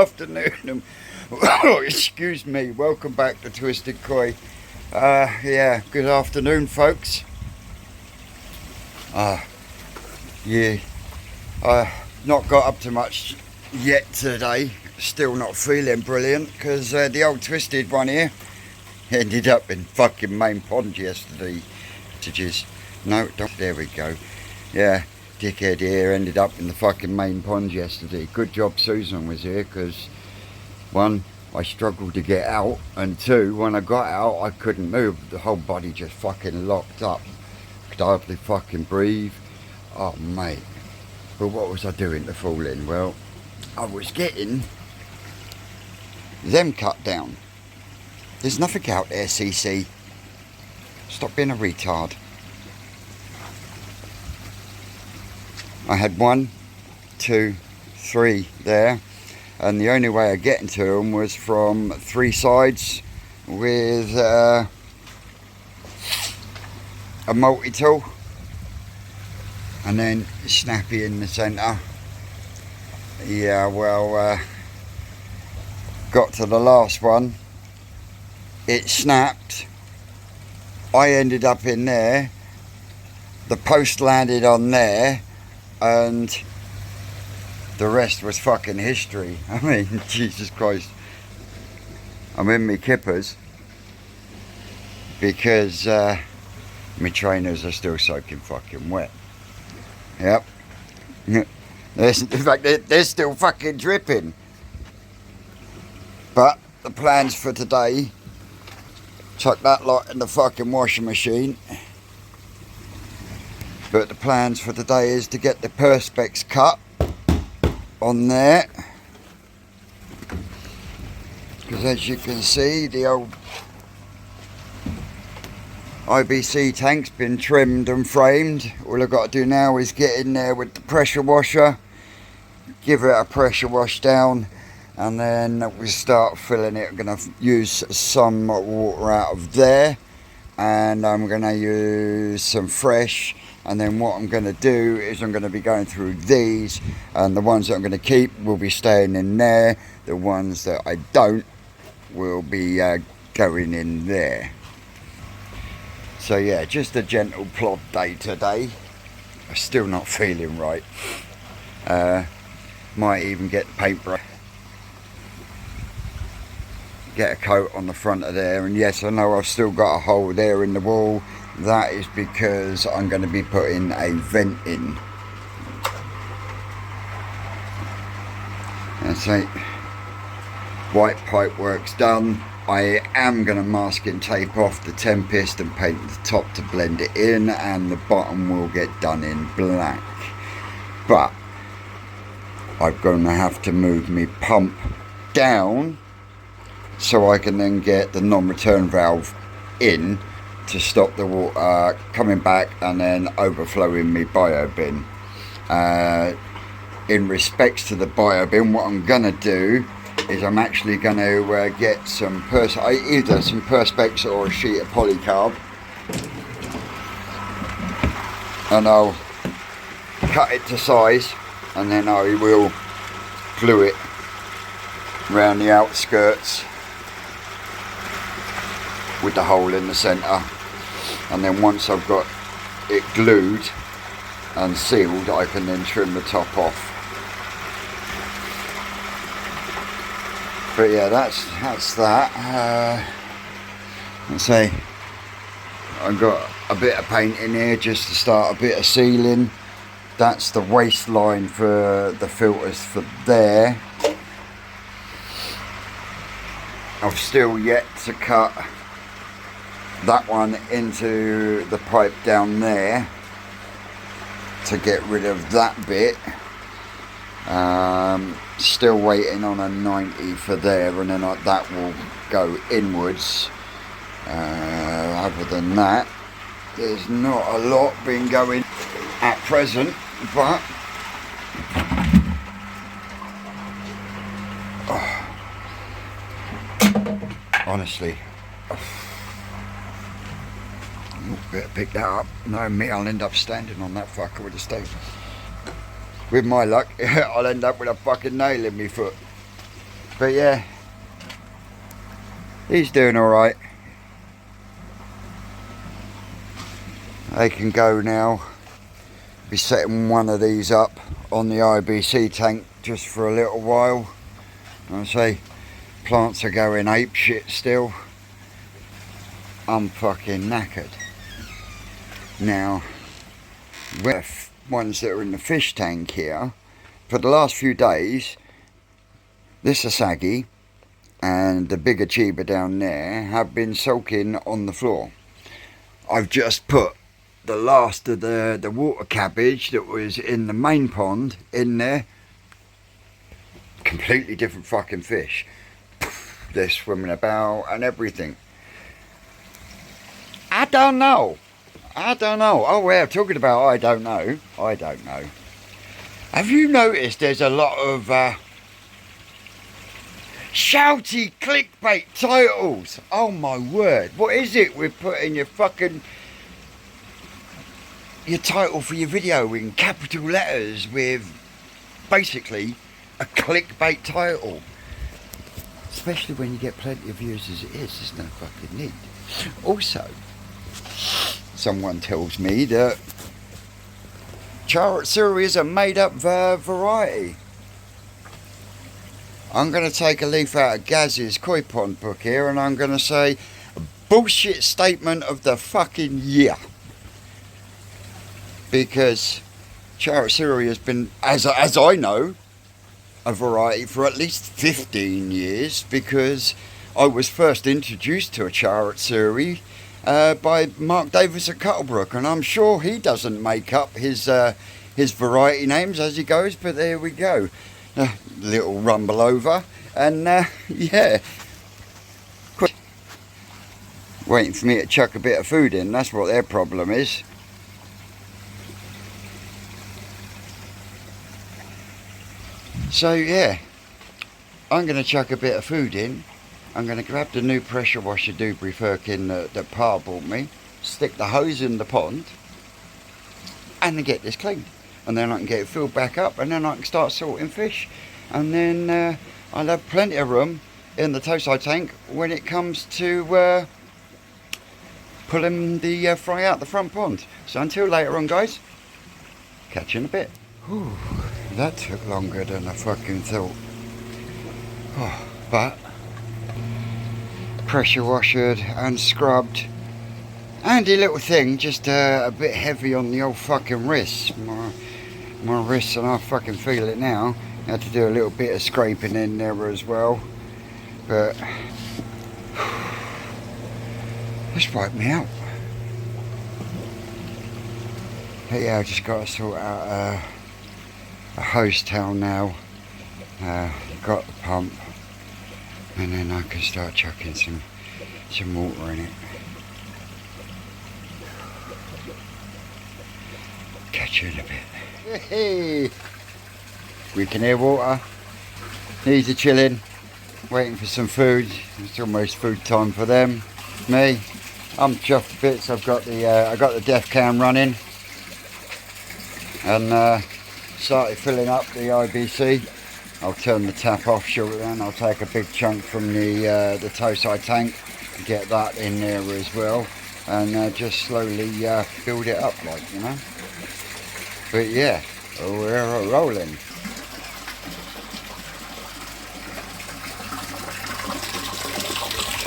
afternoon. Excuse me. Welcome back to Twisted Koi. Yeah, good afternoon, folks. Yeah, not got up to much yet today. Still not feeling brilliant because the old Twisted one here ended up in fucking Main Pond yesterday. No, there we go. Yeah, dickhead here ended up in the fucking Main Pond yesterday. Good job Susan was here because, one, I struggled to get out, and two, when I got out I couldn't move. The whole body just fucking locked up. Could hardly fucking breathe. Oh mate. But what was I doing to fall in? Well, I was getting them cut down. There's nothing out there, CC. Stop being a retard. I had 1, 2, 3 there, and the only way of getting to them was from 3 sides with a multi-tool, and then snappy in the centre. Yeah, well, got to the last one, it snapped, I ended up in there, the post landed on there, and the rest was fucking history. I mean, Jesus Christ. I'm in my kippers because my trainers are still soaking fucking wet. Yep. In fact, they're still fucking dripping. But the plans for today, chuck that lot in the fucking washing machine. But the plans for today is to get the perspex cut on there, because as you can see, the old IBC tank's been trimmed and framed. All I've got to do now is get in there with the pressure washer, give it a pressure wash down, and then we start filling it. I'm going to use some water out of there, and I'm going to use some fresh. And then what I'm going to do is I'm going to be going through these, and the ones that I'm going to keep will be staying in there. The ones that I don't will be going in there. So yeah, just a gentle plod day today. I'm still not feeling right. Might even get the paintbrush, get a coat on the front of there. And yes, I know I've still got a hole there in the wall. That is because I'm going to be putting a vent in. That's it. White pipe work's done. I am going to masking tape off the Tempest and paint the top to blend it in, and the bottom will get done in black. But I'm going to have to move my pump down so I can then get the non-return valve in to stop the water coming back and then overflowing my bio bin. In respects to the bio bin, what I'm gonna do is I'm actually gonna get some either some perspex or a sheet of polycarb, and I'll cut it to size, and then I will glue it around the outskirts with the hole in the centre, and then once I've got it glued and sealed, I can then trim the top off. But yeah, that's that. Let's say I've got a bit of paint in here just to start a bit of sealing. That's the waistline for the filters for there. I've still yet to cut that one into the pipe down there to get rid of that bit. Still waiting on a 90 for there, and then that will go inwards. Other than that, there's not a lot been going at present, but honestly, better pick that up. No, me, I'll end up standing on that fucker with a stove. With my luck, I'll end up with a fucking nail in my foot. But yeah, he's doing alright. They can go now. Be setting one of these up on the IBC tank just for a little while. I say, plants are going ape shit still. I'm fucking knackered. Now, with ones that are in the fish tank here, for the last few days, this Asagi and the bigger Chiba down there have been soaking on the floor. I've just put the last of the water cabbage that was in the main pond in there. Completely different fucking fish. They're swimming about and everything. I don't know. Oh yeah, talking about I don't know. Have you noticed there's a lot of shouty clickbait titles? Oh my word. What is it with putting your title for your video in capital letters with basically a clickbait title? Especially when you get plenty of views as it is, there's no fucking need. Also, someone tells me that Charatsuri is a made up variety. I'm going to take a leaf out of Gaz's Koi Pond book here and I'm going to say bullshit statement of the fucking year. Because Charatsuri has been, as I know, a variety for at least 15 years, because I was first introduced to a Charatsuri by Mark Davis at Cuttlebrook, and I'm sure he doesn't make up his variety names as he goes, but there we go. Little rumble over, and yeah. Waiting for me to chuck a bit of food in, that's what their problem is. So yeah, I'm going to chuck a bit of food in. I'm going to grab the new pressure washer Dewberry Firkin that Pa bought me, stick the hose in the pond, and then get this cleaned. And then I can get it filled back up, and then I can start salting fish. And then I'll have plenty of room in the Tosai tank when it comes to pulling the fry out the front pond. So until later on, guys, catch you in a bit. Whew. That took longer than I fucking thought. Oh, but pressure washed and scrubbed. Handy little thing, just a bit heavy on the old fucking wrists. My wrists, and I fucking feel it now. Had to do a little bit of scraping in there as well. But this wiped me out. But yeah, I just got to sort out a hose towel now. Got the pump, and then I can start chucking some water in it. Catch you in a bit. Hey, we can hear water. These are chilling, waiting for some food. It's almost food time for them. Me, I'm chuffed to bits. I've got the I got the def cam running, and started filling up the IBC. I'll turn the tap off shortly, and I'll take a big chunk from the Tosai tank, get that in there as well, and just slowly build it up, like, you know. But yeah, we're rolling.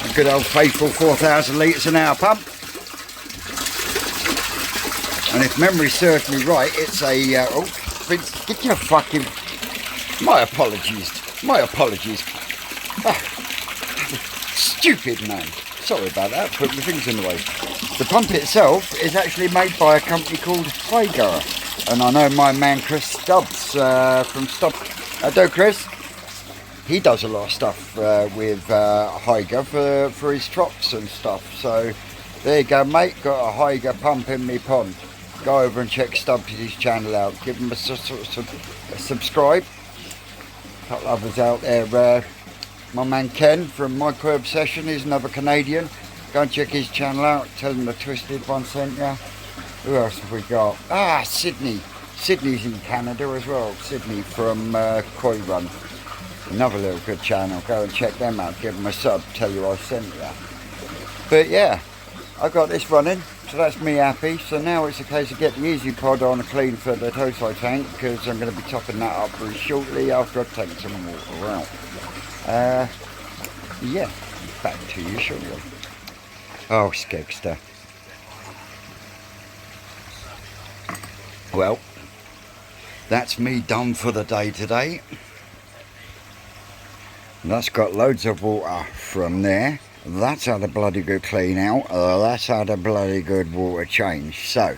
A good old faithful 4,000 litres an hour pump. And if memory serves me right, it's a oh, Vince, get your fucking... My apologies. Ah, stupid man. Sorry about that, put my fingers in the way. The pump itself is actually made by a company called Higer. And I know my man Chris Stubbs from Chris, he does a lot of stuff with Higer for his trops and stuff. So there you go, mate, got a Higer pump in me pond. Go over and check Stubbs' channel out. Give him a subscribe. A couple others out there. My man Ken from Micro Obsession, he's another Canadian. Go and check his channel out. Tell him the Twisted one sent you. Who else have we got? Ah, Sydney. Sydney's in Canada as well. Sydney from Koi Run. Another little good channel. Go and check them out. Give them a sub. Tell you I sent you. But yeah, I got this running. So that's me happy. So now it's a case of get the Easy Pod on a clean for the Tosai tank, because I'm going to be topping that up very shortly after I've taken some water out. Yeah, back to you shortly. Oh, Skegster. Well, that's me done for the day today. That's got loads of water from there. That's had a bloody good clean out. That's had a bloody good water change. So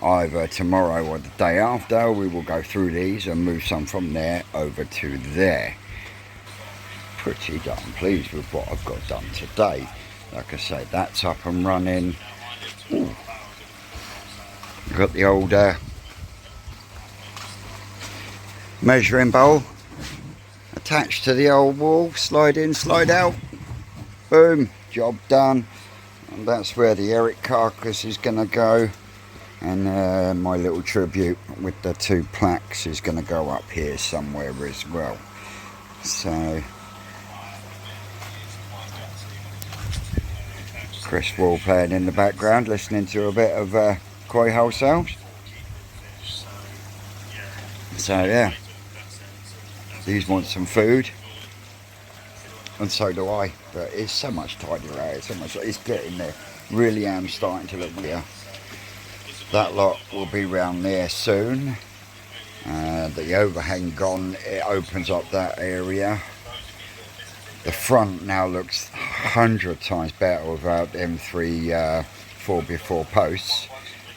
either tomorrow or the day after we will go through these and move some from there over to there. Pretty darn pleased with what I've got done today. Like I say, that's up and running. Ooh. Got the old measuring bowl attached to the old wall. Slide in, slide out. Boom, job done. And that's where the Eric carcass is going to go, and my little tribute with the 2 plaques is going to go up here somewhere as well. So Chris Wall playing in the background, listening to a bit of Koi Wholesales. So yeah, these want some food, and so do I, but it's so much tidier out, it's so much, it's getting there. Really am starting to look near. That lot will be round there soon. The overhang gone, it opens up that area. The front now looks 100 times better without them 3 4x4 posts.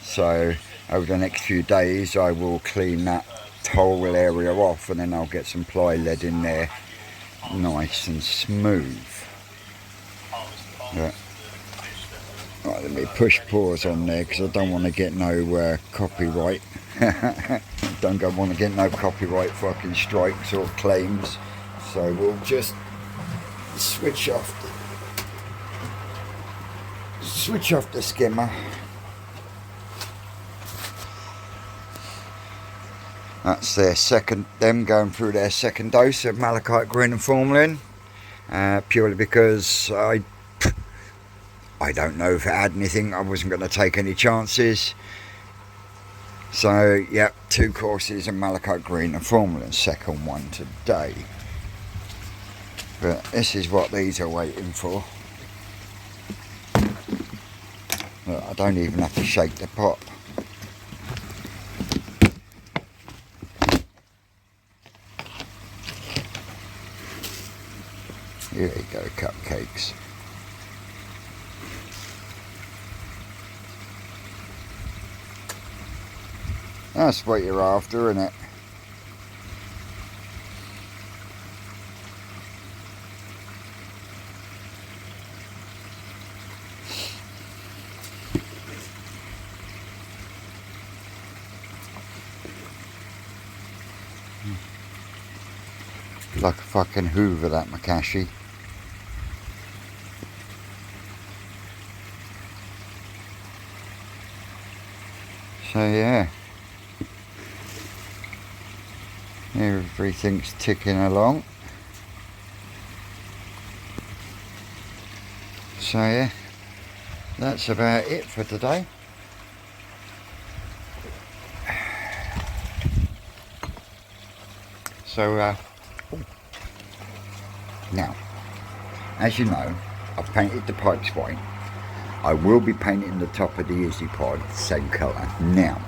So over the next few days I will clean that whole area off, and then I'll get some ply lead in there, nice and smooth. Yeah. Right, let me push pause on there because I don't want to get no copyright. Don't want to get no copyright fucking strikes or claims. So we'll just switch off the skimmer. That's their them going through their second dose of malachite green and formalin, purely because I don't know if it had anything. I wasn't going to take any chances. So yep, 2 courses of malachite green and formalin, second one today. But this is what these are waiting for. Look, I don't even have to shake the pot. Here you go, cupcakes. That's what you're after, isn't it? Like a fucking Hoover, that Makashi. So yeah, everything's ticking along. So yeah, that's about it for today. So now, as you know, I've painted the pipes white. I will be painting the top of the Easy Pod same colour. Now,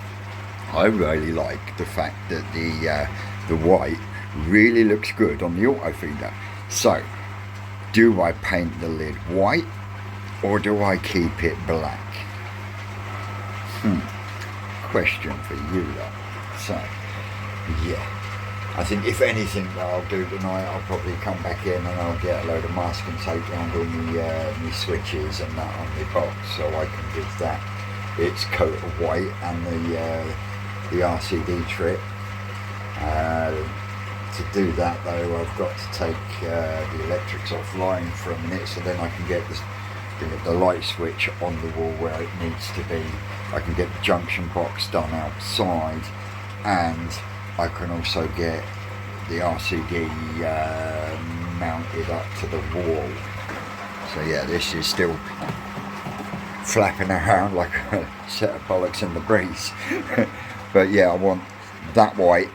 I really like the fact that the white really looks good on the auto feeder. So, do I paint the lid white or do I keep it black? Question for you lot. So, yeah. I think if anything that I'll do tonight, I'll probably come back in and I'll get a load of masking tape around all my switches and that on the box, so I can give that its coat of white, and the RCD trip. To do that though, I've got to take the electrics offline for a minute, so then I can get the light switch on the wall where it needs to be. I can get the junction box done outside, and I can also get the RCD mounted up to the wall. So yeah, this is still flapping around like a set of bollocks in the breeze. But yeah, I want that white,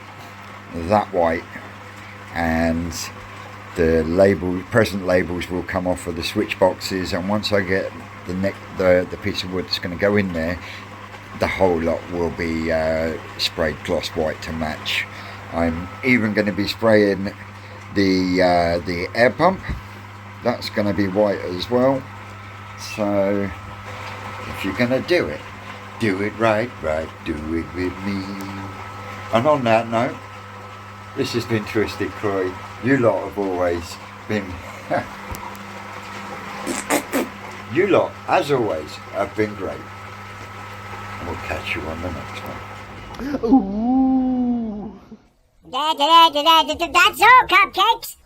and the present labels will come off of the switch boxes, and once I get the piece of wood that's going to go in there, the whole lot will be sprayed gloss white to match. I'm even going to be spraying the air pump. That's going to be white as well. So if you're going to do it right, do it with me. And on that note, this has been Twisted Croy. You lot have always been you lot, as always, have been great. And we'll catch you on the next one. Ooh. That's all, cupcakes.